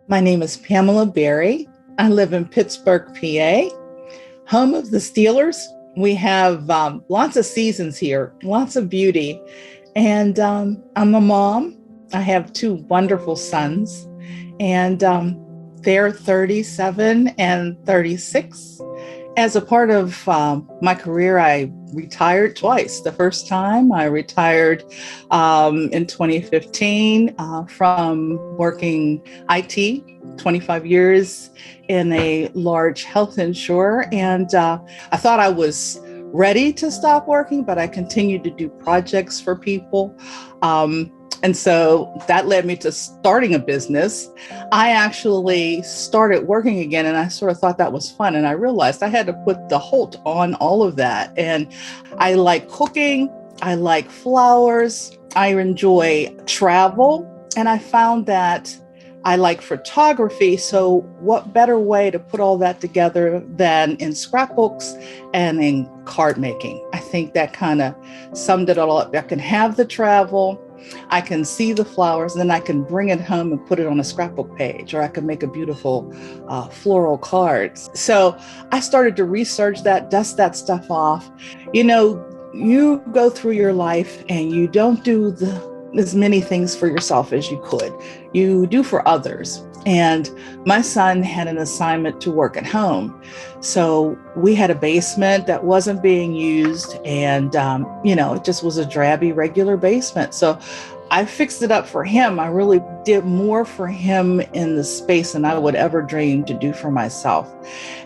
My name is Pamela Berry. I live in Pittsburgh, PA, home of the Steelers. We have lots of seasons here, lots of beauty. And I'm a mom. I have two wonderful sons, and they're 37 and 36. As a part of my career, I retired twice. The first time I retired in 2015 from working IT, 25 years in a large health insurer. And I thought I was ready to stop working, but I continued to do projects for people. And so that led me to starting a business. I actually started working again, and I sort of thought that was fun. And I realized I had to put the halt on all of that. And I like cooking. I like flowers. I enjoy travel. And I found that I like photography. So what better way to put all that together than in scrapbooks and in card making? I think that kind of summed it all up. I can have the travel, I can see the flowers, and then I can bring it home and put it on a scrapbook page, or I can make a beautiful floral cards. So I started to research that, dust that stuff off. You know, you go through your life and you don't do as many things for yourself as you could. You do for others. And my son had an assignment to work at home. So we had a basement that wasn't being used. And, it just was a drabby, regular basement. So I fixed it up for him. I really did more for him in the space than I would ever dream to do for myself.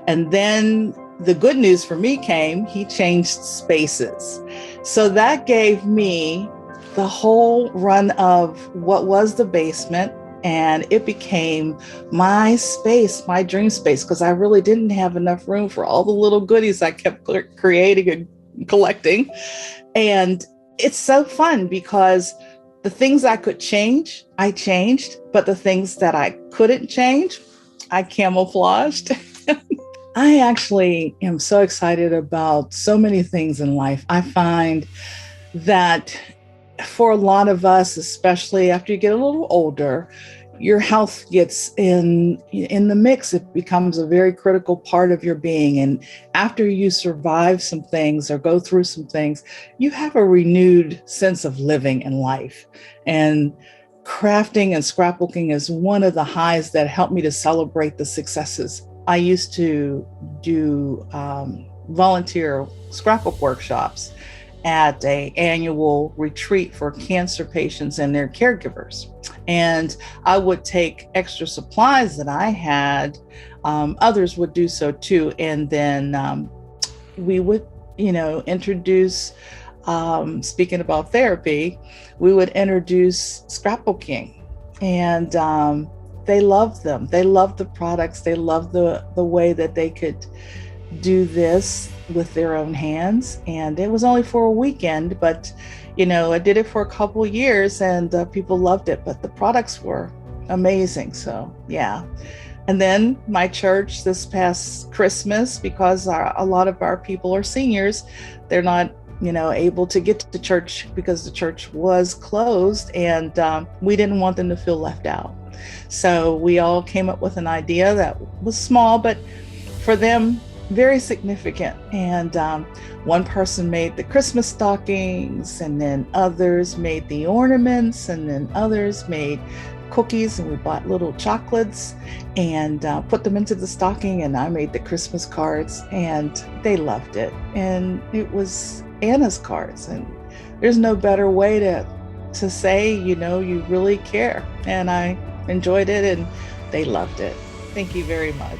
And then the good news for me came, he changed spaces. So that gave me the whole run of what was the basement, and it became my space, my dream space, because I really didn't have enough room for all the little goodies I kept creating and collecting. And it's so fun because the things I could change, I changed, but the things that I couldn't change, I camouflaged. I actually am so excited about so many things in life. I find that for a lot of us, especially after you get a little older, your health gets in the mix. It becomes a very critical part of your being. And after you survive some things or go through some things, you have a renewed sense of living in life. And crafting and scrapbooking is one of the highs that helped me to celebrate the successes. I used to do volunteer scrapbook workshops at an annual retreat for cancer patients and their caregivers. And I would take extra supplies that I had. Others would do so too. And then we would, introduce, speaking about therapy, we would introduce scrapbooking. And they loved them. They loved the products. They loved the way that they could do this with their own hands. And it was only for a weekend, but I did it for a couple years, and people loved it, but the products were amazing. So yeah. And then my church this past Christmas, because a lot of our people are seniors, they're not able to get to church because the church was closed, and we didn't want them to feel left out. So we all came up with an idea that was small, but for them, very significant. And one person made the Christmas stockings, and then others made the ornaments, and then others made cookies, and we bought little chocolates and put them into the stocking, and I made the Christmas cards, and they loved it. And it was Anna's cards, and there's no better way to say, you really care. And I enjoyed it, and they loved it. Thank you very much.